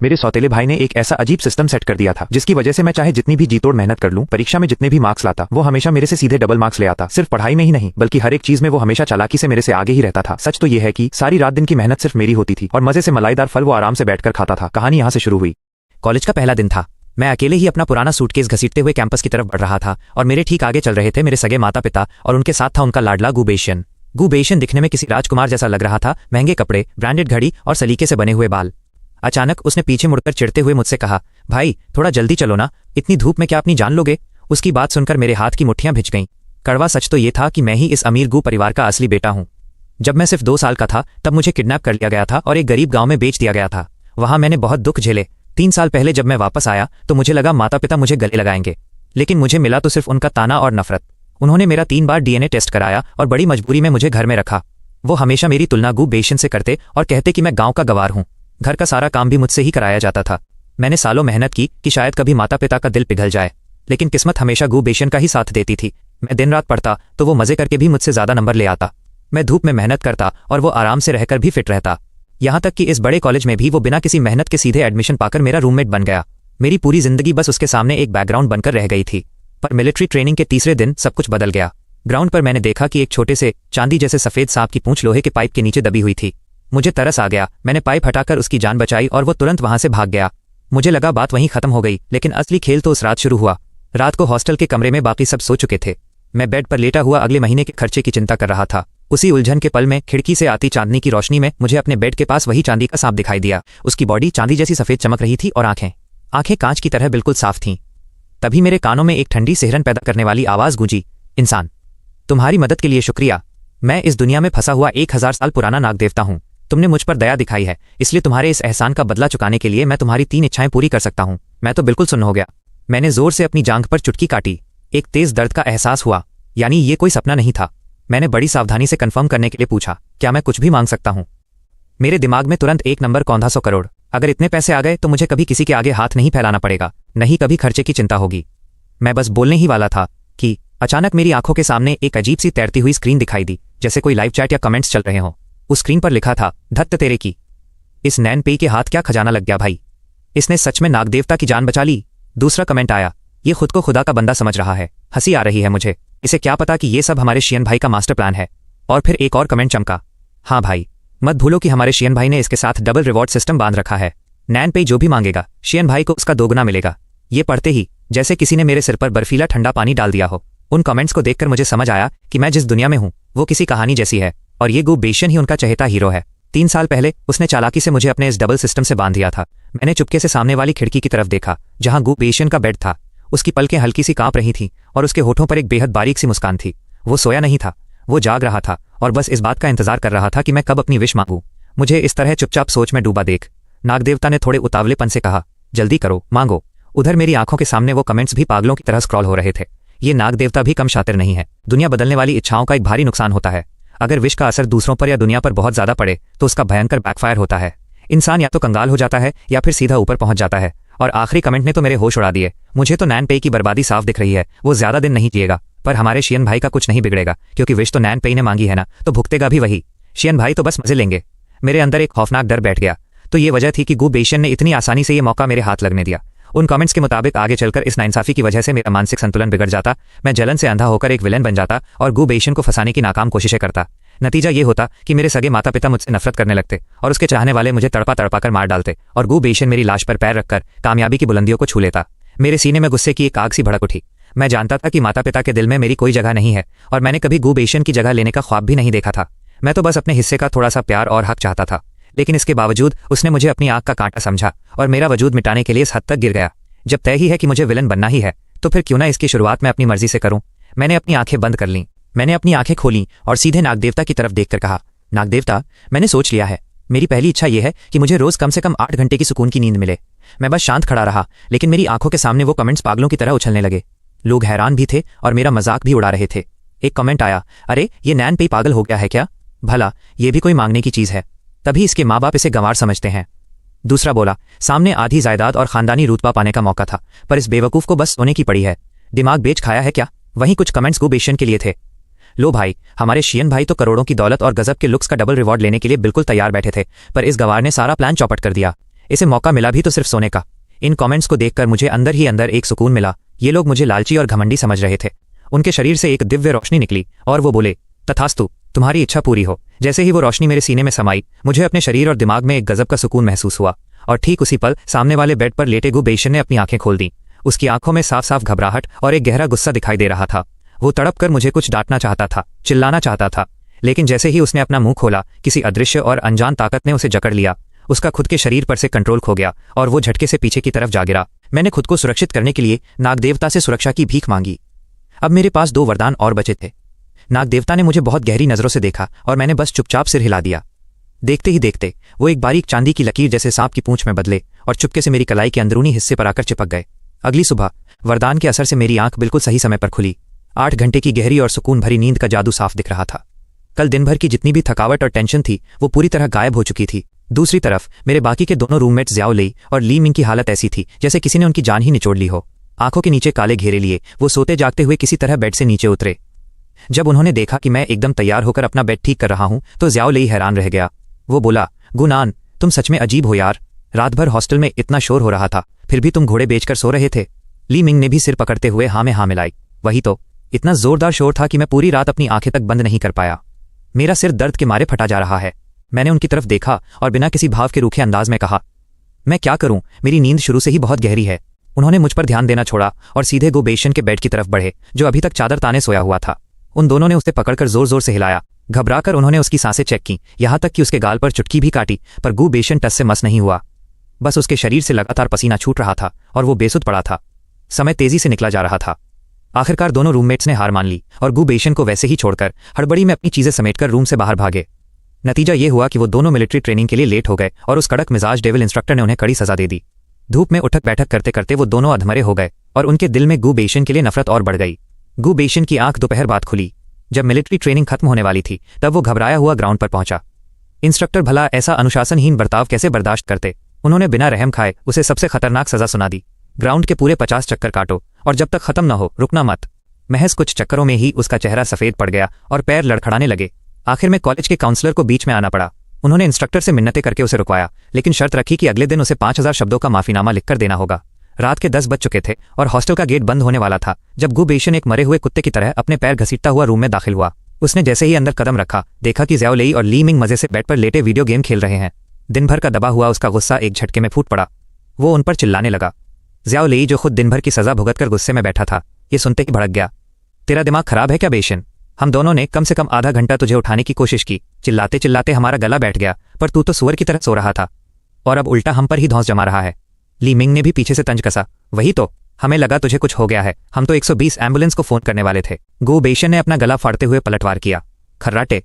मेरे सौतेले भाई ने एक ऐसा अजीब सिस्टम सेट कर दिया था जिसकी वजह से मैं चाहे जितनी भी जीतोड़ मेहनत कर लूं, परीक्षा में जितने भी मार्क्स लाता, वो हमेशा मेरे से सीधे डबल मार्क्स ले आता। सिर्फ पढ़ाई में ही नहीं बल्कि हर एक चीज में वो हमेशा चालाकी से मेरे से आगे ही रहता था। सच तो ये है कि सारी रात दिन की मेहनत सिर्फ मेरी होती थी और मजे से मलाईदार फल वो आराम से बैठकर खाता था। कहानी यहाँ से शुरू हुई। कॉलेज का पहला दिन था। मैं अकेले ही अपना पुराना सूटकेस घसीटते हुए कैंपस की तरफ बढ़ रहा था और मेरे ठीक आगे चल रहे थे मेरे सगे माता पिता और उनके साथ था उनका लाडला गुबेशन। गुबेशन दिखने में किसी राजकुमार जैसा लग रहा था, महंगे कपड़े, ब्रांडेड घड़ी और सलीके से बने हुए बाल। अचानक उसने पीछे मुड़कर चिढ़ते हुए मुझसे कहा, भाई थोड़ा जल्दी चलो ना, इतनी धूप में क्या अपनी जान लोगे। उसकी बात सुनकर मेरे हाथ की मुट्ठियां भिज गईं। कड़वा सच तो ये था कि मैं ही इस अमीर गू परिवार का असली बेटा हूं। जब मैं सिर्फ 2 साल का था तब मुझे किडनैप कर लिया गया था और एक गरीब गांव में बेच दिया गया था। वहां मैंने बहुत दुख झेले। 3 साल पहले जब मैं वापस आया तो मुझे लगा माता पिता मुझे गले लगाएंगे, लेकिन मुझे मिला तो सिर्फ उनका ताना और नफरत। उन्होंने मेरा 3 बार डीएनए टेस्ट कराया और बड़ी मजबूरी में मुझे घर में रखा। वो हमेशा मेरी तुलना गुबेशन से करते और कहते कि मैं गांव का गवार हूं। घर का सारा काम भी मुझसे ही कराया जाता था। मैंने सालों मेहनत की कि शायद कभी माता पिता का दिल पिघल जाए, लेकिन किस्मत हमेशा गुबेशन का ही साथ देती थी। मैं दिन रात पढ़ता तो वो मजे करके भी मुझसे ज्यादा नंबर ले आता। मैं धूप में मेहनत करता और वो आराम से रहकर भी फिट रहता। यहाँ तक कि इस बड़े कॉलेज में भी वो बिना किसी मेहनत के सीधे एडमिशन पाकर मेरा रूममेट बन गया। मेरी पूरी जिंदगी बस उसके सामने एक बैकग्राउंड बनकर रह गई थी। पर मिलिट्री ट्रेनिंग के तीसरे दिन सब कुछ बदल गया। ग्राउंड पर मैंने देखा कि एक छोटे से चांदी जैसे सफेद सांप की पूंछ लोहे के पाइप के नीचे दबी हुई थी। मुझे तरस आ गया। मैंने पाइप हटाकर उसकी जान बचाई और वो तुरंत वहां से भाग गया। मुझे लगा बात वहीं खत्म हो गई, लेकिन असली खेल तो उस रात शुरू हुआ। रात को हॉस्टल के कमरे में बाकी सब सो चुके थे। मैं बेड पर लेटा हुआ अगले महीने के खर्चे की चिंता कर रहा था। उसी उलझन के पल में खिड़की से आती चांदनी की रोशनी में मुझे अपने बेड के पास वही चांदी का सांप दिखाई दिया। उसकी बॉडी चांदी जैसी सफेद चमक रही थी और आंखें कांच की तरह बिल्कुल साफ थीं। तभी मेरे कानों में एक ठंडी सिहरन पैदा करने वाली आवाज गूंजी, इंसान, तुम्हारी मदद के लिए शुक्रिया। मैं इस दुनिया में फंसा हुआ 1000 साल पुराना नाग देवता हूं। तुमने मुझ पर दया दिखाई है, इसलिए तुम्हारे इस एहसान का बदला चुकाने के लिए मैं तुम्हारी 3 इच्छाएं पूरी कर सकता हूं। मैं तो बिल्कुल सुन्न हो गया। मैंने जोर से अपनी जांघ पर चुटकी काटी। एक तेज दर्द का एहसास हुआ, यानी ये कोई सपना नहीं था। मैंने बड़ी सावधानी से कंफर्म करने के लिए पूछा, क्या मैं कुछ भी मांग सकता हूं? मेरे दिमाग में तुरंत एक नंबर कौंधा 100 करोड़। अगर इतने पैसे आ गए तो मुझे कभी किसी के आगे हाथ नहीं फैलाना पड़ेगा, नहीं कभी खर्चे की चिंता होगी। मैं बस बोलने ही वाला था कि अचानक मेरी आंखों के सामने एक अजीब सी तैरती हुई स्क्रीन दिखाई दी, जैसे कोई लाइव चैट या कमेंट्स चल रहे हों। उस स्क्रीन पर लिखा था, धत्त तेरे की, इस नैन पेई के हाथ क्या खजाना लग गया भाई, इसने सच में नागदेवता की जान बचा ली। दूसरा कमेंट आया, ये खुद को खुदा का बंदा समझ रहा है। हंसी आ रही है मुझे, इसे क्या पता कि ये सब हमारे शियन भाई का मास्टर प्लान है। और फिर एक और कमेंट चमका, हाँ भाई, मत भूलो कि हमारे शियन भाई ने इसके साथ डबल रिवॉर्ड सिस्टम बांध रखा है। नैन पेई जो भी मांगेगा शियन भाई को उसका दोगुना मिलेगा। ये पढ़ते ही जैसे किसी ने मेरे सिर पर बर्फीला ठंडा पानी डाल दिया हो। उन कमेंट्स को देखकर मुझे समझ आया कि मैं जिस दुनिया में हूं वो किसी कहानी जैसी है और ये गुबेशन ही उनका चहेता हीरो है। 3 साल पहले उसने चालाकी से मुझे अपने इस डबल सिस्टम से बांध दिया था। मैंने चुपके से सामने वाली खिड़की की तरफ देखा जहां गुबेशन का बेड था। उसकी पलकें हल्की सी कांप रही थीं और उसके होठों पर एक बेहद बारीक सी मुस्कान थी। वो सोया नहीं था, वो जाग रहा था और बस इस बात का इंतजार कर रहा था कि मैं कब अपनी विश मांगूं। मुझे इस तरह चुपचाप सोच में डूबा देख नागदेवता ने थोड़े उतावलेपन से कहा, जल्दी करो, मांगो। उधर मेरी आंखों के सामने वो कमेंट्स भी पागलों की तरह स्क्रॉल हो रहे थे। ये नागदेवता भी कम शातिर नहीं है। दुनिया बदलने वाली इच्छाओं का एक भारी नुकसान होता है। अगर विश का असर दूसरों पर या दुनिया पर बहुत ज्यादा पड़े तो उसका भयंकर बैकफायर होता है। इंसान या तो कंगाल हो जाता है या फिर सीधा ऊपर पहुंच जाता है। और आखिरी कमेंट ने तो मेरे होश उड़ा दिए। मुझे तो नैन पेई की बर्बादी साफ दिख रही है। वो ज्यादा दिन नहीं जिएगा, पर हमारे शियन भाई का कुछ नहीं बिगड़ेगा, क्योंकि विश तो नैन पेई ने मांगी है ना, तो भुगतेगा भी वही। शियन भाई तो बस मजे लेंगे। मेरे अंदर एक खौफनाक डर बैठ गया। तो ये वजह थी कि गुबेशन ने इतनी आसानी से ये मौका मेरे हाथ लगने दिया। उन कमेंट्स के मुताबिक आगे चलकर इस नाइंसाफी की वजह से मेरा मानसिक संतुलन बिगड़ जाता। मैं जलन से अंधा होकर एक विलेन बन जाता और गुबेशन को फंसाने की नाकाम कोशिशें करता। नतीजा ये होता कि मेरे सगे माता पिता मुझसे नफरत करने लगते और उसके चाहने वाले मुझे तड़पा तड़पा कर मार डालते और गुबेशन मेरी लाश पर पैर रखकर कामयाबी की बुलंदियों को छू लेता। मेरे सीने में गुस्से की एक आग सी भड़क उठी। मैं जानता था कि माता पिता के दिल में मेरी कोई जगह नहीं है और मैंने कभी गुबेशन की जगह लेने का ख्वाब भी नहीं देखा था। मैं तो बस अपने हिस्से का थोड़ा सा प्यार और हक चाहता था, लेकिन इसके बावजूद उसने मुझे अपनी आंख का कांटा समझा और मेरा वजूद मिटाने के लिए इस हद तक गिर गया। जब तय ही है कि मुझे विलन बनना ही है, तो फिर क्यों ना इसकी शुरुआत मैं अपनी मर्जी से करूं। मैंने अपनी आंखें बंद कर लीं। मैंने अपनी आंखें खोलीं और सीधे नागदेवता की तरफ देखकर कहा, नागदेवता, मैंने सोच लिया है। मेरी पहली इच्छा यह है कि मुझे रोज कम से कम 8 घंटे की सुकून की नींद मिले। मैं बस शांत खड़ा रहा, लेकिन मेरी आंखों के सामने वो कमेंट्स पागलों की तरह उछलने लगे। लोग हैरान भी थे और मेरा मजाक भी उड़ा रहे थे। एक कमेंट आया, अरे ये नैन पेई पागल हो गया है क्या? भला ये भी कोई मांगने की चीज है? तभी इसके माँ बाप इसे गंवार समझते हैं। दूसरा बोला, सामने आधी जायदाद और खानदानी रुतबा पाने का मौका था, पर इस बेवकूफ को बस सोने की पड़ी है। दिमाग बेच खाया है क्या? वहीं कुछ कमेंट्स गुबेशन के लिए थे। लो भाई, हमारे शियन भाई तो करोड़ों की दौलत और गजब के लुक्स का डबल रिवॉर्ड लेने के लिए बिल्कुल तैयार बैठे थे, पर इस गवार ने सारा प्लान चौपट कर दिया। इसे मौका मिला भी तो सिर्फ सोने का। इन कमेंट्स को देखकर मुझे अंदर ही अंदर एक सुकून मिला। ये लोग मुझे लालची और घमंडी समझ रहे थे। उनके शरीर से एक दिव्य रोशनी निकली और वो बोले, तथास्तु, तुम्हारी इच्छा पूरी हो। जैसे ही वो रोशनी मेरे सीने में समाई, मुझे अपने शरीर और दिमाग में एक गजब का सुकून महसूस हुआ। और ठीक उसी पल सामने वाले बेड पर लेटे गु बेशन ने अपनी आंखें खोल दी। उसकी आंखों में साफ साफ घबराहट और एक गहरा गुस्सा दिखाई दे रहा था। वो तड़प कर मुझे कुछ डांटना चाहता था, चिल्लाना चाहता था, लेकिन जैसे ही उसने अपना मुंह खोला, किसी अदृश्य और अनजान ताकत ने उसे जकड़ लिया। उसका खुद के शरीर पर से कंट्रोल खो गया और वो झटके से पीछे की तरफ जा गिरा। मैंने खुद को सुरक्षित करने के लिए नागदेवता से सुरक्षा की भीख मांगी। अब मेरे पास 2 वरदान और बचे थे। नागदेवता ने मुझे बहुत गहरी नजरों से देखा और मैंने बस चुपचाप सिर हिला दिया। देखते ही देखते वो एक बारीक चांदी की लकीर जैसे सांप की पूंछ में बदले और चुपके से मेरी कलाई के अंदरूनी हिस्से पर आकर चिपक गए। अगली सुबह वरदान के असर से मेरी आंख बिल्कुल सही समय पर खुली। 8 घंटे की गहरी और सुकून भरी नींद का जादू साफ दिख रहा था। कल दिन भर की जितनी भी थकावट और टेंशन थी वो पूरी तरह गायब हो चुकी थी। दूसरी तरफ मेरे बाकी के दोनों रूममेट्स ज़्याओ लेई और ली मिंग की हालत ऐसी थी जैसे किसी ने उनकी जान ही निचोड़ ली हो। आंखों के नीचे काले घेरे लिए वो सोते जागते हुए किसी तरह बेड से नीचे उतरे। जब उन्होंने देखा कि मैं एकदम तैयार होकर अपना बेड ठीक कर रहा हूं तो ज़्याओ लेई हैरान रह गया। वो बोला, गुनान, तुम सच में अजीब हो यार। रात भर हॉस्टल में इतना शोर हो रहा था, फिर भी तुम घोड़े बेचकर सो रहे थे। ली मिंग ने भी सिर पकड़ते हुए हाँ में हाँ मिलाई। वही तो, इतना जोरदार शोर था कि मैं पूरी रात अपनी आंखें तक बंद नहीं कर पाया। मेरा सिर दर्द के मारे फटा जा रहा है। मैंने उनकी तरफ देखा और बिना किसी भाव के रूखे अंदाज में कहा, मैं क्या करूं, मेरी नींद शुरू से ही बहुत गहरी है। उन्होंने मुझ पर ध्यान देना छोड़ा और सीधे गु बेशन के बेड की तरफ बढ़े जो अभी तक चादर ताने सोया हुआ था। उन दोनों ने उसे पकड़कर जोर जोर से हिलाया। घबराकर उन्होंने उसकी सांसें चेक की, यहां तक कि उसके गाल पर चुटकी भी काटी, पर गु बेशन टस से मस नहीं हुआ। बस उसके शरीर से लगातार पसीना छूट रहा था और वो बेसुध पड़ा था। समय तेजी से निकला जा रहा था। आखिरकार दोनों रूममेट्स ने हार मान ली और गु बेशन को वैसे ही छोड़कर हड़बड़ी में अपनी चीजें समेटकर रूम से बाहर भागे। नतीजा ये हुआ कि वो दोनों मिलिट्री ट्रेनिंग के लिए लेट हो गए और उस कड़क मिजाज डेविल इंस्ट्रक्टर ने उन्हें कड़ी सजा दे दी। धूप में उठक बैठक करते करते वो दोनों अधमरे हो गए और उनके दिल में गु बेशन के लिए नफरत और बढ़ गई। गु बेशन की आंख दोपहर बाद खुली। जब मिलिट्री ट्रेनिंग खत्म होने वाली थी तब वो घबराया हुआ ग्राउंड पर पहुंचा। इंस्ट्रक्टर भला ऐसा अनुशासनहीन बर्ताव कैसे बर्दाश्त करते। उन्होंने बिना रहम खाए उसे सबसे खतरनाक सजा सुना दी। ग्राउंड के पूरे 50 चक्कर काटो और जब तक खत्म न हो रुकना मत। महज कुछ चक्करों में ही उसका चेहरा सफेद पड़ गया और पैर लड़खड़ाने लगे। आखिर में कॉलेज के काउंसलर को बीच में आना पड़ा। उन्होंने इंस्ट्रक्टर से मिन्नतें करके उसे रुकवाया, लेकिन शर्त रखी कि अगले दिन उसे 5000 शब्दों का माफीनामा लिखकर देना होगा। रात के 10 बज चुके थे और हॉस्टल का गेट बंद होने वाला था जब गु बेशन एक मरे हुए कुत्ते की तरह अपने पैर घसीटता हुआ रूम में दाखिल हुआ। उसने जैसे ही अंदर कदम रखा, देखा कि ज़्याओ लेई और ली मिंग मजे से बेड पर लेटे वीडियो गेम खेल रहे हैं। दिन भर का दबा हुआ उसका गुस्सा एक झटके में फूट पड़ा। वो उन पर चिल्लाने लगा। ज़्याओ लेई, जो खुद दिन भर की सजा भुगतकर गुस्से में बैठा था, ये सुनते ही भड़क गया। तेरा दिमाग खराब है क्या बेशन? हम दोनों ने कम से कम आधा घंटा तुझे उठाने की कोशिश की। चिल्लाते चिल्लाते हमारा गला बैठ गया, पर तू तो सुअर की तरह सो रहा था और अब उल्टा हम पर ही धौंस जमा रहा है। ली मिंग ने भी पीछे से तंज कसा। वही तो, हमें लगा तुझे कुछ हो गया है। हम तो 120 एम्बुलेंस को फोन करने वाले थे। गु बेशन ने अपना गला फाड़ते हुए पलटवार किया। खर्राटे?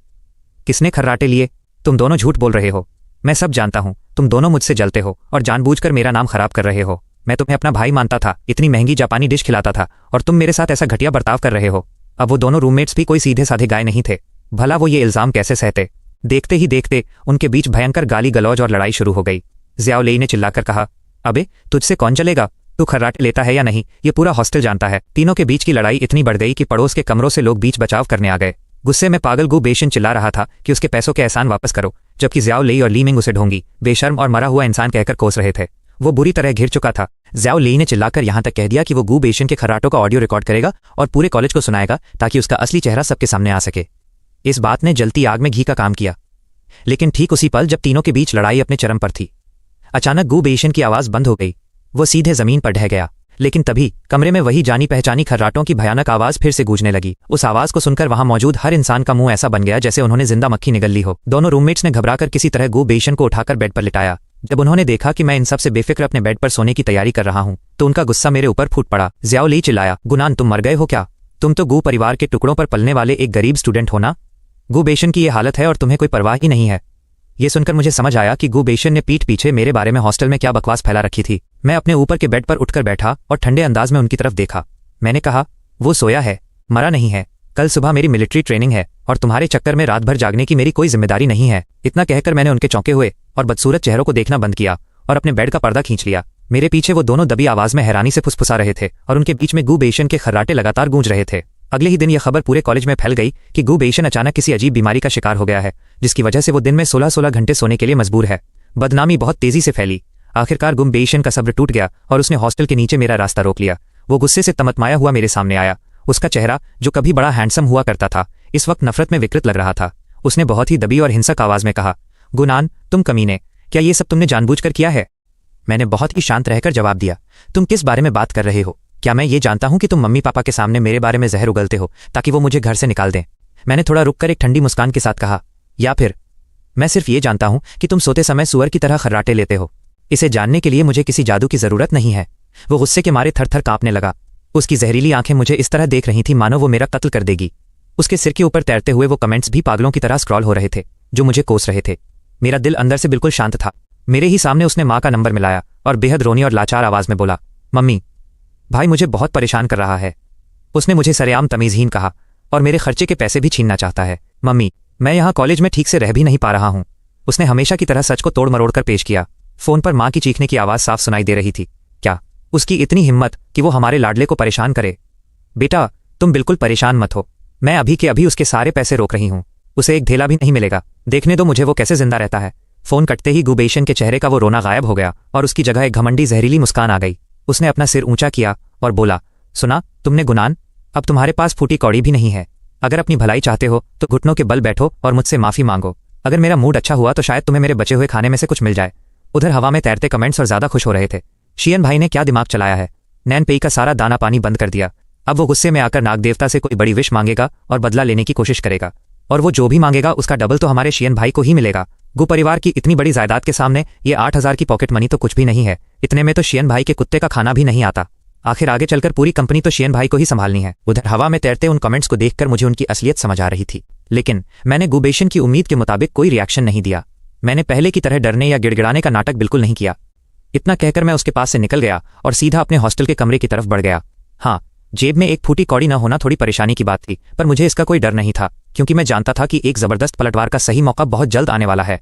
किसने खर्राटे लिए? तुम दोनों झूठ बोल रहे हो। मैं सब जानता हूं। तुम दोनों मुझसे जलते हो और जानबूझकर मेरा नाम खराब कर रहे हो। मैं तुम्हें अपना भाई मानता था, इतनी महंगी जापानी डिश खिलाता था और तुम मेरे साथ ऐसा घटिया बर्ताव कर रहे हो। अब वो दोनों रूममेट्स भी कोई सीधे साधे गाय नहीं थे। भला वो ये इल्जाम कैसे सहते? देखते ही देखते उनके बीच भयंकर गाली गलौज और लड़ाई शुरू हो गई। ज़्याओ लेई ने चिल्लाकर कहा, अबे तुझसे कौन चलेगा? तू खर्राटे लेता है या नहीं ये पूरा हॉस्टल जानता है। तीनों के बीच की लड़ाई इतनी बढ़ गई कि पड़ोस के कमरों से लोग बीच बचाव करने आ गए। गुस्से में पागल गु बेशन चिल्ला रहा था कि उसके पैसों के एहसान वापस करो, जबकि ज़्याओ लेई और ली मिंग उसे ढोंगी, बेशर्म और मरा हुआ इंसान कहकर कोस रहे थे। वो बुरी तरह घिर चुका था। ज़्याओ लेई ने चिल्लाकर यहां तक कह दिया कि वो गु बेशन के खर्राटों का ऑडियो रिकॉर्ड करेगा और पूरे कॉलेज को सुनाएगा ताकि उसका असली चेहरा सबके सामने आ सके। इस बात ने जलती आग में घी का काम किया। लेकिन ठीक उसी पल जब तीनों के बीच लड़ाई अपने चरम पर थी, अचानक गु बेशन की आवाज बंद हो गई। वो सीधे जमीन पर ढह गया। लेकिन तभी कमरे में वही जानी पहचानी खर्राटों की भयानक आवाज फिर से गूंजने लगी। उस आवाज को सुनकर वहां मौजूद हर इंसान का मुंह ऐसा बन गया जैसे उन्होंने जिंदा मक्खी निगल ली हो। दोनों रूममेट्स ने घबराकर किसी तरह गु बेशन को उठाकर बेड पर लिटाया। जब उन्होंने देखा कि मैं इन सब से बेफिक्र अपने बेड पर सोने की तैयारी कर रहा हूं तो उनका गुस्सा मेरे ऊपर फूट पड़ा। ज़्याओ लेई चिल्लाया, गुनान, तुम मर गए हो क्या? तुम तो गु परिवार के टुकड़ों पर पलने वाले एक गरीब स्टूडेंट हो ना? गु बेशन की ये हालत है और तुम्हें कोई परवाह ही नहीं है। ये सुनकर मुझे समझ आया कि गु बेशन ने पीठ पीछे मेरे बारे में हॉस्टल में क्या बकवास फैला रखी थी। मैं अपने ऊपर के बेड पर उठकर बैठा और ठंडे अंदाज में उनकी तरफ देखा। मैंने कहा, वो सोया है, मरा नहीं है। कल सुबह मेरी मिलिट्री ट्रेनिंग है और तुम्हारे चक्कर में रात भर जागने की मेरी कोई जिम्मेदारी नहीं है। इतना कहकर मैंने उनके चौंके हुए और बदसूरत चेहरों को देखना बंद किया और अपने बेड का पर्दा खींच लिया। मेरे पीछे वो दोनों दबी आवाज में हैरानी से फुसफुसा रहे थे और उनके बीच में गु बेशन के खर्राटे लगातार गूंज रहे थे। अगले ही दिन यह खबर पूरे कॉलेज में फैल गई कि गु बेशन अचानक किसी अजीब बीमारी का शिकार हो गया है, जिसकी वजह से वो दिन में 16-16 घंटे सोने के लिए मजबूर है। बदनामी बहुत तेजी से फैली। आखिरकार गुबेशन का सब्र टूट गया और उसने हॉस्टल के नीचे मेरा रास्ता रोक लिया। वो गुस्से से तमतमाया हुआ मेरे सामने आया। उसका चेहरा, जो कभी बड़ा हैंडसम हुआ करता था, इस वक्त नफरत में विकृत लग रहा था। उसने बहुत ही दबी और हिंसक आवाज में कहा, गुनान, तुम कमीने, क्या ये सब तुमने जानबूझकर किया है? मैंने बहुत ही शांत रहकर जवाब दिया, तुम किस बारे में बात कर रहे हो? क्या मैं ये जानता हूं कि तुम मम्मी पापा के सामने मेरे बारे में जहर उगलते हो ताकि वो मुझे घर से निकाल दें? मैंने थोड़ा रुककर एक ठंडी मुस्कान के साथ कहा, या फिर मैं सिर्फ ये जानता हूं कि तुम सोते समय सुअर की तरह खर्राटे लेते हो। इसे जानने के लिए मुझे किसी जादू की जरूरत नहीं है। वो गुस्से के मारे थर थर कांपने लगा। उसकी जहरीली आंखें मुझे इस तरह देख रही थीं मानो वो मेरा कत्ल कर देगी। उसके सिर के ऊपर तैरते हुए वो कमेंट्स भी पागलों की तरह स्क्रॉल हो रहे थे जो मुझे कोस रहे थे। मेरा दिल अंदर से बिल्कुल शांत था। मेरे ही सामने उसने माँ का नंबर मिलाया और बेहद रोनी और लाचार आवाज में बोला, मम्मी, भाई मुझे बहुत परेशान कर रहा है। उसने मुझे सरेआम तमीजहीन कहा और मेरे खर्चे के पैसे भी छीनना चाहता है। मम्मी, मैं यहाँ कॉलेज में ठीक से रह भी नहीं पा रहा हूँ। उसने हमेशा की तरह सच को तोड़ मरोड़ कर पेश किया। फोन पर माँ की चीखने की आवाज साफ सुनाई दे रही थी। क्या उसकी इतनी हिम्मत कि वो हमारे लाडले को परेशान करे? बेटा, तुम बिल्कुल परेशान मत हो। मैं अभी के अभी उसके सारे पैसे रोक रही हूँ। उसे एक धेला भी नहीं मिलेगा। देखने दो मुझे वो कैसे जिंदा रहता है। फोन कटते ही गुबेशन के चेहरे का वो रोना गायब हो गया और उसकी जगह एक घमंडी जहरीली मुस्कान आ गई। उसने अपना सिर ऊंचा किया और बोला, सुना तुमने गुनान, अब तुम्हारे पास फूटी कौड़ी भी नहीं है। अगर अपनी भलाई चाहते हो तो घुटनों के बल बैठो और मुझसे माफी मांगो। अगर मेरा मूड अच्छा हुआ तो शायद तुम्हें मेरे बचे हुए खाने में से कुछ मिल जाए। उधर हवा में तैरते कमेंट्स और ज्यादा खुश हो रहे थे। शियन भाई ने क्या दिमाग चलाया है? नैनपेई का सारा दाना पानी बंद कर दिया। अब वो गुस्से में आकर नाग देवता से कोई बड़ी विश मांगेगा और बदला लेने की कोशिश करेगा, और वो जो भी मांगेगा उसका डबल तो हमारे शियन भाई को ही मिलेगा। गु परिवार की इतनी बड़ी जायदाद के सामने ये 8,000 की पॉकेट मनी तो कुछ भी नहीं है। इतने में तो शियन भाई के कुत्ते का खाना भी नहीं आता। आखिर आगे चलकर पूरी कंपनी तो शियन भाई को ही संभालनी है। उधर हवा में तैरते उन कमेंट्स को देखकर मुझे उनकी असलियत समझ आ रही थी, लेकिन मैंने गुबेशन की उम्मीद के मुताबिक कोई रिएक्शन नहीं दिया। मैंने पहले की तरह डरने या गिड़गिड़ाने का नाटक बिल्कुल नहीं किया। इतना कहकर मैं उसके पास से निकल गया और सीधा अपने हॉस्टल के कमरे की तरफ बढ़ गया। हाँ, जेब में एक फूटी कौड़ी न होना थोड़ी परेशानी की बात थी, पर मुझे इसका कोई डर नहीं था क्योंकि मैं जानता था कि एक जबरदस्त पलटवार का सही मौका बहुत जल्द आने वाला है।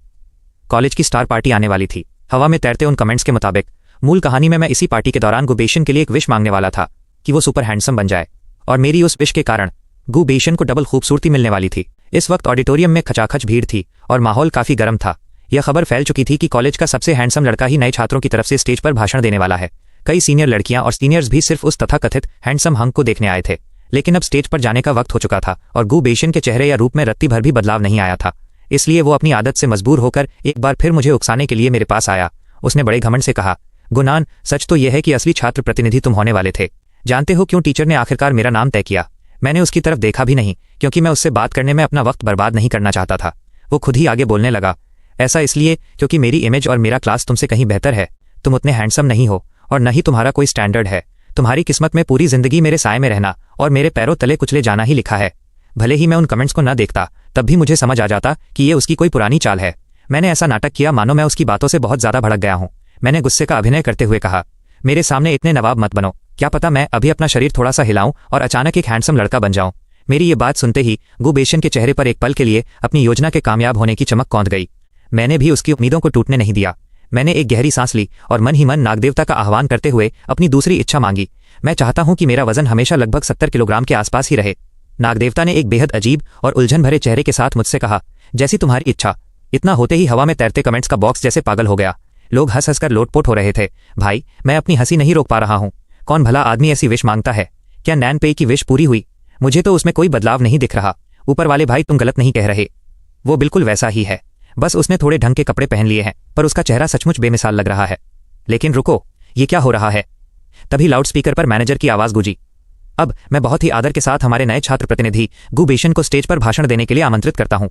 कॉलेज की स्टार पार्टी आने वाली थी। हवा में तैरते उन कमेंट्स के मुताबिक मूल कहानी में मैं इसी पार्टी के दौरान गुबेशन के लिए एक विश मांगने वाला था कि वो सुपर हैंडसम बन जाए, और मेरी उस विश के कारण गुबेशन को डबल खूबसूरती मिलने वाली थी। इस वक्त ऑडिटोरियम में खचाखच भीड़ थी और माहौल काफी गर्म था। यह खबर फैल चुकी थी कि कॉलेज का सबसे हैंडसम लड़का ही नए छात्रों की तरफ से स्टेज पर भाषण देने वाला है। कई सीनियर लड़कियां और सीनियर्स भी सिर्फ उस तथाकथित हैंडसम हंक को देखने आए थे, लेकिन अब स्टेज पर जाने का वक्त हो चुका था और गुबेशन के चेहरे या रूप में रत्ती भर भी बदलाव नहीं आया था। इसलिए वो अपनी आदत से मजबूर होकर एक बार फिर मुझे उकसाने के लिए मेरे पास आया। उसने बड़े घमंड से कहा, गुनान, सच तो यह है कि असली छात्र प्रतिनिधि तुम होने वाले थे। जानते हो क्यों टीचर ने आखिरकार मेरा नाम तय किया? मैंने उसकी तरफ देखा भी नहीं क्योंकि मैं उससे बात करने में अपना वक्त बर्बाद नहीं करना चाहता था। वो खुद ही आगे बोलने लगा, ऐसा इसलिए क्योंकि मेरी इमेज और मेरा क्लास तुमसे कहीं बेहतर है। तुम उतने हैंडसम नहीं हो और न ही तुम्हारा कोई स्टैंडर्ड है। तुम्हारी किस्मत में पूरी जिंदगी मेरे साए में रहना और मेरे पैरों तले कुचले जाना ही लिखा है। भले ही मैं उन कमेंट्स को न देखता, तब भी मुझे समझ आ जाता कि ये उसकी कोई पुरानी चाल है। मैंने ऐसा नाटक किया मानो मैं उसकी बातों से बहुत ज्यादा भड़क गया हूँ। मैंने गुस्से का अभिनय करते हुए कहा, मेरे सामने इतने नवाब मत बनो। क्या पता मैं अभी अपना शरीर थोड़ा सा हिलाऊं और अचानक एक हैंडसम लड़का बन जाऊं। मेरी ये बात सुनते ही गुबेशन के चेहरे पर एक पल के लिए अपनी योजना के कामयाब होने की चमक कौंध गई। मैंने भी उसकी उम्मीदों को टूटने नहीं दिया। मैंने एक गहरी सांस ली और मन ही मन नागदेवता का आह्वान करते हुए अपनी दूसरी इच्छा मांगी। मैं चाहता हूं कि मेरा वजन हमेशा लगभग 70 किलोग्राम के आसपास ही रहे। नागदेवता ने एक बेहद अजीब और उलझन भरे चेहरे के साथ मुझसे कहा, जैसी तुम्हारी इच्छा। इतना होते ही हवा में तैरते कमेंट्स का बॉक्स जैसे पागल हो गया। लोग हंस हंसकर लोटपोट हो रहे थे। भाई, मैं अपनी हंसी नहीं रोक पा रहा हूं। कौन भला आदमी ऐसी विश मांगता है? क्या नैनपेई की विश पूरी हुई? मुझे तो उसमें कोई बदलाव नहीं दिख रहा। ऊपर वाले भाई, तुम गलत नहीं कह रहे। वो बिल्कुल वैसा ही है, बस उसने थोड़े ढंग के कपड़े पहन लिए हैं, पर उसका चेहरा सचमुच बेमिसाल लग रहा है। लेकिन रुको, ये क्या हो रहा है? तभी लाउडस्पीकर पर मैनेजर की आवाज गूंजी, अब मैं बहुत ही आदर के साथ हमारे नए छात्र प्रतिनिधि गुबेशन को स्टेज पर भाषण देने के लिए आमंत्रित करता हूं।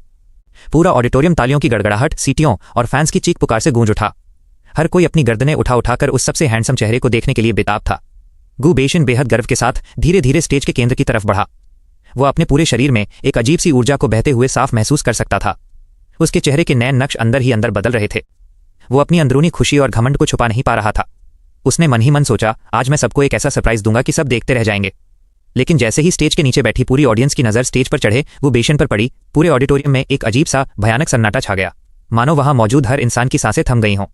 पूरा ऑडिटोरियम तालियों की गड़गड़ाहट, सीटियों और फैंस की चीख पुकार से गूंज उठा। हर कोई अपनी गर्दनें उठा उठाकर उस सबसे हैंडसम चेहरे को देखने के लिए बेताब था। गुबेशन बेहद गर्व के साथ धीरे धीरे स्टेज के केंद्र की तरफ बढ़ा। वो अपने पूरे शरीर में एक अजीब सी ऊर्जा को बहते हुए साफ महसूस कर सकता था। उसके चेहरे के नैन नक्श अंदर ही अंदर बदल रहे थे। वो अपनी अंदरूनी खुशी और घमंड को छुपा नहीं पा रहा था। उसने मन ही मन सोचा, आज मैं सबको एक ऐसा सरप्राइज दूंगा कि सब देखते रह जाएंगे। लेकिन जैसे ही स्टेज के नीचे बैठी पूरी ऑडियंस की नजर स्टेज पर चढ़े गुबेशन पर पड़ी, पूरे ऑडिटोरियम में एक अजीब सा भयानक सन्नाटा छा गया, मानो वहां मौजूद हर इंसान की सांसें थम गई हों।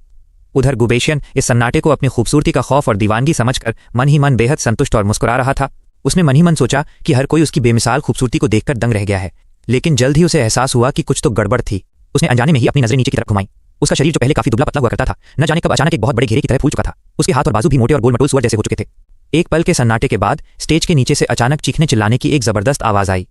उधर गुबेशन इस सन्नाटे को अपनी खूबसूरती का खौफ और दीवानगी समझकर मन ही मन बेहद संतुष्ट और मुस्कुरा रहा था। उसने मन ही मन सोचा कि हर कोई उसकी बेमिसाल खूबसूरती को देखकर दंग रह गया है। लेकिन जल्द ही उसे एहसास हुआ कि कुछ तो गड़बड़ थी। उसने अनजाने में ही अपनी नजरें नीचे की तरफ घुमाई। उसका शरीर जो पहले काफी दुबला पतला हुआ करता था, न जाने कब अचानक एक बहुत बड़े घेरे की तरह फूल चुका था। उसके हाथ और बाजू भी मोटे और गोल मटोल सुअर जैसे हो चुके थे। एक पल के सन्नाटे के बाद स्टेज के नीचे से अचानक चीखने चिल्लाने की एक जबरदस्त आवाज आई।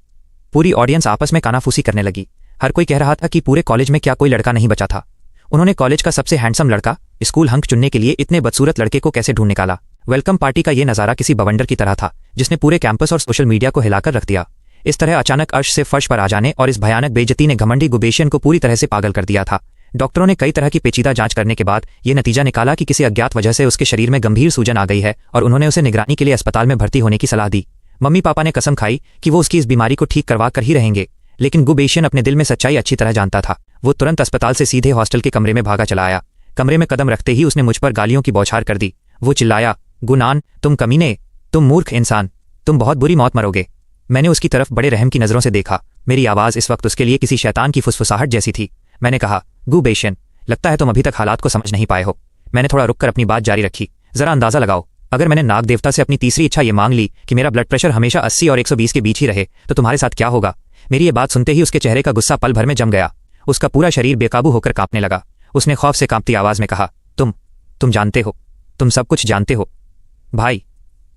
पूरी ऑडियंस आपस में कानाफूसी करने लगी। हर कोई कह रहा था कि पूरे कॉलेज में क्या कोई लड़का नहीं बचा था। उन्होंने कॉलेज का सबसे हैंडसम लड़का, स्कूल हंक चुनने के लिए इतने बदसूरत लड़के को कैसे ढूंढ निकाला। वेलकम पार्टी का ये नजारा किसी बवंडर की तरह था, जिसने पूरे कैंपस और सोशल मीडिया को हिलाकर रख दिया। इस तरह अचानक अर्श से फर्श पर आ जाने और इस भयानक बेइज्जती ने घमंडी गुबेशियन को पूरी तरह से पागल कर दिया था। डॉक्टरों ने कई तरह की पेचीदा जांच करने के बाद ये नतीजा निकाला कि किसी अज्ञात वजह से उसके शरीर में गंभीर सूजन आ गई है और उन्होंने उसे निगरानी के लिए अस्पताल में भर्ती होने की सलाह दी। मम्मी पापा ने कसम खाई कि वो उसकी इस बीमारी को ठीक करवा कर ही रहेंगे, लेकिन गुबेशियन अपने दिल में सच्चाई अच्छी तरह जानता था। वो तुरंत अस्पताल से सीधे हॉस्टल के कमरे में भागा चला आया। कमरे में कदम रखते ही उसने मुझ पर गालियों की बौछार कर दी। वो चिल्लाया, गुनान, तुम कमीने, तुम मूर्ख इंसान, तुम बहुत बुरी मौत मरोगे। मैंने उसकी तरफ बड़े रहम की नजरों से देखा। मेरी आवाज इस वक्त उसके लिए किसी शैतान की फुसफुसाहट जैसी थी। मैंने कहा, गुबेशियन, लगता है तुम अभी तक हालात को समझ नहीं पाए हो। मैंने थोड़ा रुककर अपनी बात जारी रखी। जरा अंदाजा लगाओ, अगर मैंने नाग देवता से अपनी तीसरी इच्छा ये मांग ली कि मेरा ब्लड प्रेशर हमेशा 80 और 120 के बीच ही रहे, तो तुम्हारे साथ क्या होगा। मेरी ये बात सुनते ही उसके चेहरे का गुस्सा पल भर में जम गया। उसका पूरा शरीर बेकाबू होकर कांपने लगा। उसने खौफ से कांपती आवाज में कहा, तुम जानते हो, तुम सब कुछ जानते हो। भाई,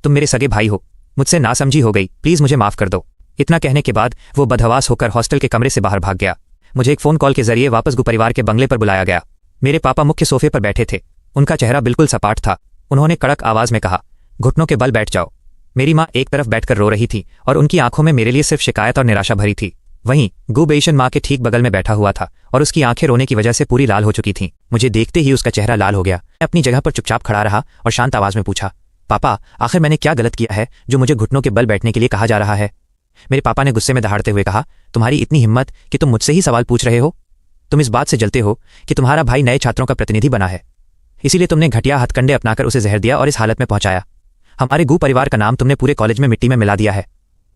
तुम मेरे सगे भाई हो। मुझसे नासमझी हो गई, प्लीज मुझे माफ कर दो। इतना कहने के बाद वो बदहवास होकर हॉस्टल के कमरे से बाहर भाग गया। मुझे एक फोन कॉल के जरिए वापस गु परिवार के बंगले पर बुलाया गया। मेरे पापा मुख्य सोफे पर बैठे थे। उनका चेहरा बिल्कुल सपाट था। उन्होंने कड़क आवाज में कहा, घुटनों के बल बैठ जाओ। मेरी माँ एक तरफ बैठकर रो रही थी और उनकी आंखों में मेरे लिए सिर्फ शिकायत और निराशा भरी थी। वहीं गुबेशियन माँ के ठीक बगल में बैठा हुआ था और उसकी आंखें रोने की वजह से पूरी लाल हो चुकी थीं। मुझे देखते ही उसका चेहरा लाल हो गया। मैं अपनी जगह पर चुपचाप खड़ा रहा और शांत आवाज में पूछा, पापा, आखिर मैंने क्या गलत किया है जो मुझे घुटनों के बल बैठने के लिए कहा जा रहा है। मेरे पापा ने गुस्से में दहाड़ते हुए कहा, तुम्हारी इतनी हिम्मत कि तुम मुझसे ही सवाल पूछ रहे हो। तुम इस बात से जलते हो कि तुम्हारा भाई नए छात्रों का प्रतिनिधि बना है, इसीलिए तुमने घटिया हथकंडे अपनाकर उसे जहर दिया और इस हालत में पहुंचाया। हमारे गु परिवार का नाम तुमने पूरे कॉलेज में मिट्टी में मिला दिया है।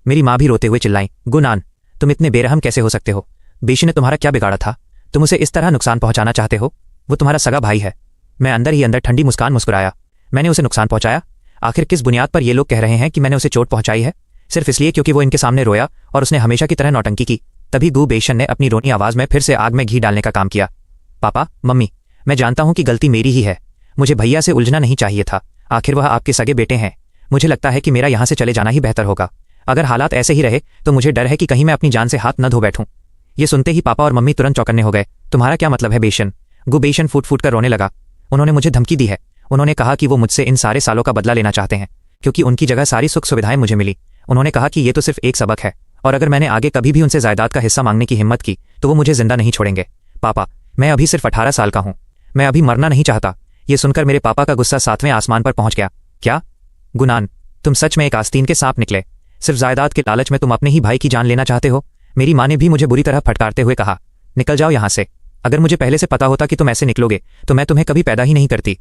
मेरी माँ भी रोते हुए चिल्लाई, गुनान, तुम इतने बेरहम कैसे हो सकते हो। बेशी ने तुम्हारा क्या बिगाड़ा था, तुम उसे इस तरह नुकसान पहुंचाना चाहते हो। वो तुम्हारा सगा भाई है। मैं अंदर ही अंदर ठंडी मुस्कान मुस्कुराया। मैंने उसे नुकसान पहुंचाया? आखिर किस बुनियाद पर ये लोग कह रहे हैं कि मैंने उसे चोट पहुंचाई है? सिर्फ इसलिए क्योंकि वो इनके सामने रोया और उसने हमेशा की तरह नौटंकी की। तभी गुबेशियन ने अपनी रोनी आवाज में फिर से आग में घी डालने का काम किया। पापा, मम्मी, मैं जानता हूं कि गलती मेरी ही है। मुझे भैया से उलझना नहीं चाहिए था। आखिर वह आपके सगे बेटे हैं। मुझे लगता है कि मेरा यहां से चले जाना ही बेहतर होगा। अगर हालात ऐसे ही रहे तो मुझे डर है कि कहीं मैं अपनी जान से हाथ न धो बैठूं। ये सुनते ही पापा और मम्मी तुरंत चौकन्ने हो गए। तुम्हारा क्या मतलब है बेशन? गुबेशियन फूट फूट कर रोने लगा। उन्होंने मुझे धमकी दी है। उन्होंने कहा कि वो मुझसे इन सारे सालों का बदला लेना चाहते हैं, क्योंकि उनकी जगह सारी सुख सुविधाएं मुझे मिली। उन्होंने कहा कि ये तो सिर्फ एक सबक है और अगर मैंने आगे कभी भी उनसे जायदाद का हिस्सा मांगने की हिम्मत की तो वो मुझे जिंदा नहीं छोड़ेंगे। पापा, मैं अभी सिर्फ 18 साल का हूं। मैं अभी मरना नहीं चाहता। ये सुनकर मेरे पापा का गुस्सा 7वें आसमान पर पहुंच गया। क्या गुनान, तुम सच में एक आस्तीन के सांप निकले। सिर्फ जायदाद के लालच में तुम अपने ही भाई की जान लेना चाहते हो। मेरी माँ ने भी मुझे बुरी तरह फटकारते हुए कहा, निकल जाओ यहां से। अगर मुझे पहले से पता होता कि तुम ऐसे निकलोगे तो मैं तुम्हें कभी पैदा ही नहीं करती।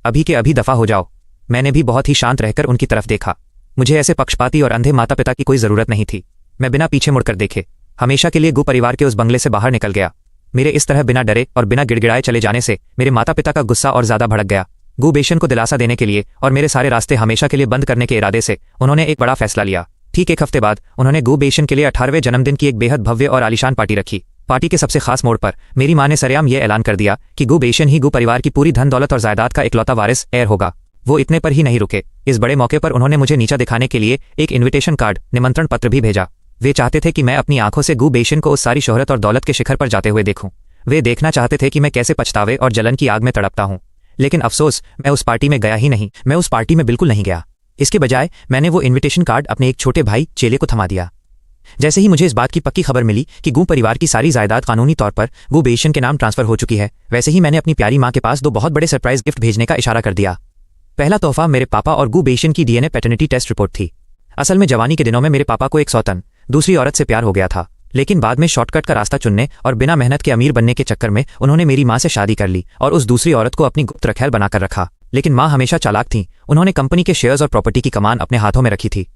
अभी के अभी दफा हो जाओ। मैंने भी बहुत ही शांत रहकर उनकी तरफ देखा। मुझे ऐसे पक्षपाती और अंधे माता पिता की कोई जरूरत नहीं थी। मैं बिना पीछे मुड़कर देखे हमेशा के लिए गु परिवार के उस बंगले से बाहर निकल गया। मेरे इस तरह बिना डरे और बिना गिड़गिड़ाए चले जाने से मेरे माता पिता का गुस्सा और ज्यादा भड़क गया। गुबेशियन को दिलासा देने के लिए और मेरे सारे रास्ते हमेशा के लिए बंद करने के इरादे से उन्होंने एक बड़ा फैसला लिया। ठीक एक हफ्ते बाद उन्होंने गुबेशियन के लिए 18वें जन्मदिन की एक बेहद भव्य और आलीशान पार्टी रखी। पार्टी के सबसे खास मोड़ पर मेरी माँ ने सरेआम यह ऐलान कर दिया कि गुबेशियन ही गु परिवार की पूरी धन दौलत और जायदाद का इकलौता वारिस एयर होगा। वो इतने पर ही नहीं रुके। इस बड़े मौके पर उन्होंने मुझे नीचा दिखाने के लिए एक इन्विटेशन कार्ड, निमंत्रण पत्र भी भेजा। वे चाहते थे कि मैं अपनी आंखों से गुबेशियन को उस सारी शोहरत और दौलत के शिखर पर जाते हुए देखूं। वे देखना चाहते थे कि मैं कैसे पछतावे और जलन की आग में तड़पता हूं। लेकिन अफसोस, मैं उस पार्टी में गया ही नहीं। मैं उस पार्टी में बिल्कुल नहीं गया। इसके बजाय मैंने वो इन्विटेशन कार्ड अपने एक छोटे भाई चेले को थमा दिया। जैसे ही मुझे इस बात की पक्की खबर मिली कि गु परिवार की सारी जायदाद कानूनी तौर पर गुबेशियन के नाम ट्रांसफर हो चुकी है, वैसे ही मैंने अपनी प्यारी माँ के पास 2 बहुत बड़े सरप्राइज गिफ्ट भेजने का इशारा कर दिया। पहला तोहफा मेरे पापा और गुबेशियन की डीएनए पैटर्निटी टेस्ट रिपोर्ट थी। असल में जवानी के दिनों में मेरे पापा को एक सौतन दूसरी औरत से प्यार हो गया था, लेकिन बाद में शॉर्टकट का रास्ता चुनने और बिना मेहनत के अमीर बनने के चक्कर में उन्होंने मेरी माँ से शादी कर ली और उस दूसरी औरत को अपनी गुप्त रखैल बनाकर रखा। लेकिन माँ हमेशा चालाक थीं। उन्होंने कंपनी के शेयर्स और प्रॉपर्टी की कमान अपने हाथों में रखी थी।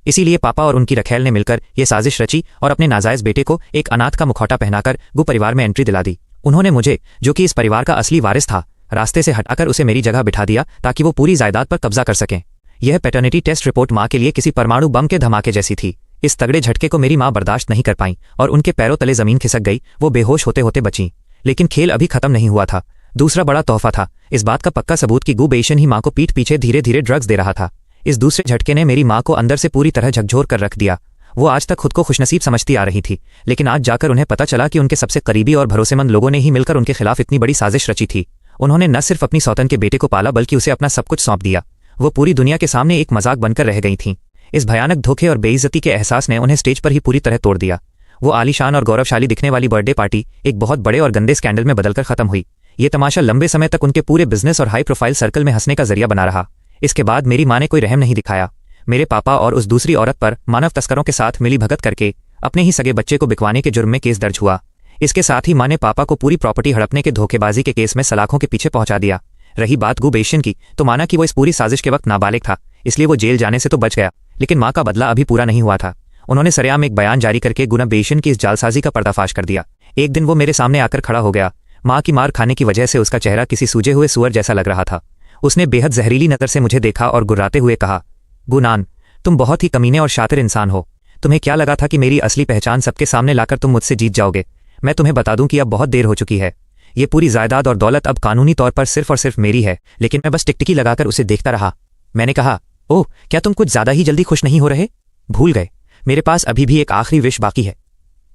इसीलिए पापा और उनकी रखैल ने मिलकर ये साजिश रची और अपने नाजायज बेटे को एक अनाथ का मुखौटा पहनाकर गु परिवार में एंट्री दिला दी। उन्होंने मुझे, जो कि इस परिवार का असली वारिस था, रास्ते से हटाकर उसे मेरी जगह बिठा दिया ताकि वो पूरी जायदाद पर कब्जा कर सकें। यह पैटर्निटी टेस्ट रिपोर्ट माँ के लिए किसी परमाणु बम के धमाके जैसी थी। इस तगड़े झटके को मेरी माँ बर्दाश्त नहीं कर पाई और उनके पैरों तले जमीन खिसक गई। वो बेहोश होते होते बचीं। लेकिन खेल अभी खत्म नहीं हुआ था। दूसरा बड़ा तोहफा था, इस बात का पक्का सबूत कि गु बेइशन ही माँ को पीठ पीछे धीरे धीरे ड्रग्स दे रहा था। इस दूसरे झटके ने मेरी माँ को अंदर से पूरी तरह झकझोर कर रख दिया। वो आज तक खुद को खुशनसीब समझती आ रही थी, लेकिन आज जाकर उन्हें पता चला कि उनके सबसे करीबी और भरोसेमंद लोगों ने ही मिलकर उनके खिलाफ इतनी बड़ी साजिश रची थी। उन्होंने न सिर्फ अपनी सौतन के बेटे को पाला बल्कि उसे अपना सब कुछ सौंप दिया। वो पूरी दुनिया के सामने एक मजाक बनकर रह गई थीं। इस भयानक धोखे और बेइज्जती के एहसास ने उन्हें स्टेज पर ही पूरी तरह तोड़ दिया। वो आलीशान और गौरवशाली दिखने वाली बर्थडे पार्टी एक बहुत बड़े और गंदे स्कैंडल में बदलकर खत्म हुई। ये तमाशा लंबे समय तक उनके पूरे बिजनेस और हाई प्रोफाइल सर्कल में हंसने का जरिया बना रहा। इसके बाद मेरी माँ ने कोई रहम नहीं दिखाया। मेरे पापा और उस दूसरी औरत पर मानव तस्करों के साथ मिली भगत करके अपने ही सगे बच्चे को बिकवाने के जुर्म में केस दर्ज हुआ। इसके साथ ही माँ ने पापा को पूरी प्रॉपर्टी हड़पने के धोखेबाजी के केस में सलाखों के पीछे पहुंचा दिया। रही बात गु बेइशन की, तो माना कि वो इस पूरी साजिश के वक्त नाबालिग था, इसलिए वो जेल जाने से तो बच गया, लेकिन माँ का बदला अभी पूरा नहीं हुआ था। उन्होंने सरेआम एक बयान जारी करके गु बेइशन की इस जालसाजी का पर्दाफाश कर दिया। एक दिन वो मेरे सामने आकर खड़ा हो गया। माँ की मार खाने की वजह से उसका चेहरा किसी सूजे हुए सुअर जैसा लग रहा था। उसने बेहद जहरीली नज़र से मुझे देखा और गुर्राते हुए कहा, गुनान, तुम बहुत ही कमीने और शातिर इंसान हो। तुम्हें क्या लगा था कि मेरी असली पहचान सबके सामने लाकर तुम मुझसे जीत जाओगे? मैं तुम्हें बता दूं कि अब बहुत देर हो चुकी है। ये पूरी जायदाद और दौलत अब कानूनी तौर पर सिर्फ और सिर्फ मेरी है। लेकिन मैं बस टिकटिकी लगाकर उसे देखता रहा। मैंने कहा, ओह, क्या तुम कुछ ज्यादा ही जल्दी खुश नहीं हो रहे? भूल गए, मेरे पास अभी भी एक आखिरी विश बाकी है।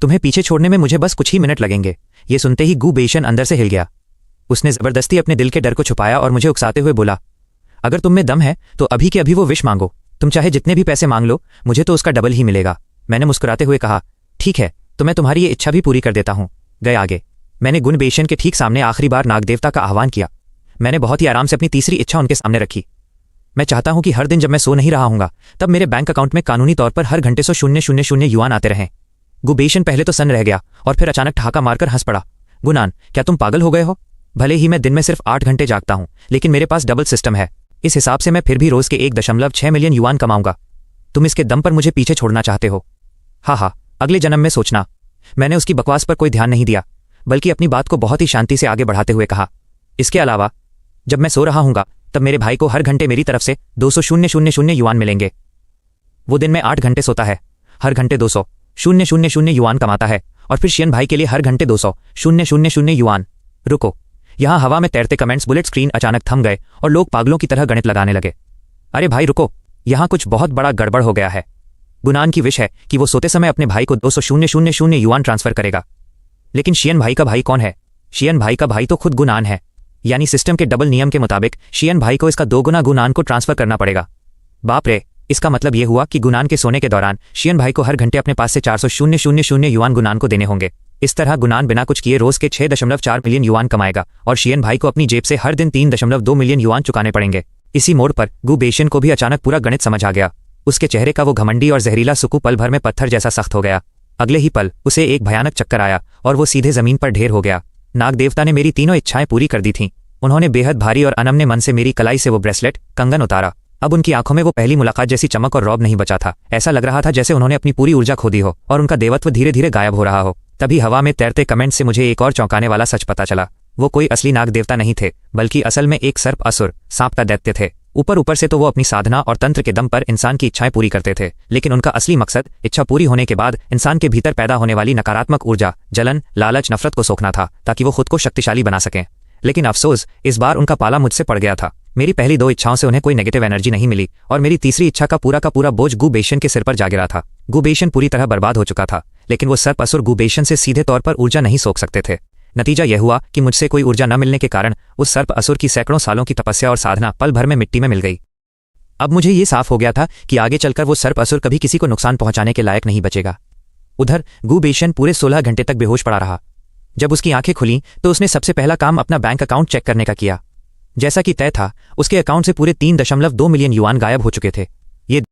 तुम्हें पीछे छोड़ने में मुझे बस कुछ ही मिनट लगेंगे। ये सुनते ही गु बेइशन अंदर से हिल गया। उसने जबरदस्ती अपने दिल के डर को छुपाया और मुझे उकसाते हुए बोला, अगर तुम में दम है तो अभी के अभी वो विश मांगो। तुम चाहे जितने भी पैसे मांग लो, मुझे तो उसका डबल ही मिलेगा। मैंने मुस्कुराते हुए कहा, ठीक है, तो मैं तुम्हारी ये इच्छा भी पूरी कर देता हूँ। गए आगे। मैंने गुन बेइशन के ठीक सामने आखिरी बार नागदेवता का आह्वान किया। मैंने बहुत ही आराम से अपनी तीसरी इच्छा उनके सामने रखी। मैं चाहता हूं कि हर दिन जब मैं सो नहीं रहा हूंगा तब मेरे बैंक अकाउंट में कानूनी तौर पर हर घंटे 0.000 युआन आते रहें। गु बेइशन पहले तो सन्न रह गया और फिर अचानक ठहाका मारकर हंस पड़ा। गुनान, क्या तुम पागल हो गए हो? भले ही मैं दिन में सिर्फ 8 घंटे जागता हूं, लेकिन मेरे पास डबल सिस्टम है। इस हिसाब से मैं फिर भी रोज के 1.6 मिलियन युआन कमाऊंगा। तुम इसके दम पर मुझे पीछे छोड़ना चाहते हो? हाँ, अगले जन्म में सोचना। मैंने उसकी बकवास पर कोई ध्यान नहीं दिया, बल्कि अपनी बात को बहुत ही शांति से आगे बढ़ाते हुए कहा, इसके अलावा जब मैं सो रहा हूंगा तब मेरे भाई को हर घंटे मेरी तरफ से 200,000 युआन मिलेंगे। वो दिन में 8 घंटे सोता है, हर घंटे 200,000 युआन कमाता है, और फिर शियन भाई के लिए हर घंटे 200,000 युआन। रुको, यहां हवा में तैरते कमेंट्स बुलेट स्क्रीन अचानक थम गए और लोग पागलों की तरह गणित लगाने लगे। अरे भाई रुको, यहां कुछ बहुत बड़ा गड़बड़ हो गया है। गुनान की विश है कि वो सोते समय अपने भाई को 200,000 युआन ट्रांसफर करेगा। लेकिन शियन भाई का भाई कौन है? शियन भाई का भाई तो खुद गुनान है। यानी सिस्टम के डबल नियम के मुताबिक शियन भाई को इसका 2 गुना गुनान को ट्रांसफर करना पड़ेगा। बाप रे, इसका मतलब यह हुआ कि गुनान के सोने के दौरान शियन भाई को हर घंटे अपने पास से 400,000 युआन गुनान को देने होंगे। इस तरह गुनान बिना कुछ किए रोज के 6.4 मिलियन युआन कमाएगा और शियन भाई को अपनी जेब से हर दिन 3.2 मिलियन युआन चुकाने पड़ेंगे। इसी मोड़ पर गु बेइशन को भी अचानक पूरा गणित समझ आ गया। उसके चेहरे का वो घमंडी और जहरीला सुकू पल भर में पत्थर जैसा सख्त हो गया। अगले ही पल उसे एक भयानक चक्कर आया और वो सीधे जमीन पर ढेर हो गया। नाग देवता ने मेरी तीनों इच्छाएं पूरी कर दी थीं। उन्होंने बेहद भारी और अनमने मन से मेरी कलाई से वो ब्रेसलेट कंगन उतारा। अब उनकी आंखों में वो पहली मुलाकात जैसी चमक और रौब नहीं बचा था। ऐसा लग रहा था जैसे उन्होंने अपनी पूरी ऊर्जा खो दी हो और उनका देवत्व धीरे धीरे गायब हो रहा हो। तभी हवा में तैरते कमेंट से मुझे एक और चौंकाने वाला सच पता चला। वो कोई असली नाग देवता नहीं थे, बल्कि असल में एक सर्प असुर सांप का दैत्य थे। ऊपर से तो वो अपनी साधना और तंत्र के दम पर इंसान की इच्छाएं पूरी करते थे, लेकिन उनका असली मकसद इच्छा पूरी होने के बाद इंसान के भीतर पैदा होने वाली नकारात्मक ऊर्जा, जलन, लालच, नफरत को सोखना था, ताकि वो खुद को शक्तिशाली बना सकें। लेकिन अफसोस, इस बार उनका पाला मुझसे पड़ गया था। मेरी पहली 2 इच्छाओं से उन्हें कोई नेगेटिव एनर्जी नहीं मिली और मेरी तीसरी इच्छा का पूरा बोझ गु बेइशन के सिर पर जा गिरा था। गु बेइशन पूरी तरह बर्बाद हो चुका था, लेकिन वो सर्प असुर गु बेइशन से सीधे तौर पर ऊर्जा नहीं सोख सकते थे। नतीजा यह हुआ कि मुझसे कोई ऊर्जा न मिलने के कारण उस सर्प असुर की सैकड़ों सालों की तपस्या और साधना पल भर में मिट्टी में मिल गई। अब मुझे ये साफ हो गया था कि आगे चलकर वो सर्प असुर कभी किसी को नुकसान पहुंचाने के लायक नहीं बचेगा। उधर गु बेइशन पूरे 16 घंटे तक बेहोश पड़ा रहा। जब उसकी आंखें खुलीं तो उसने सबसे पहला काम अपना बैंक अकाउंट चेक करने का किया। जैसा कि तय था, उसके अकाउंट से पूरे 3.2 मिलियन युआन गायब हो चुके थे।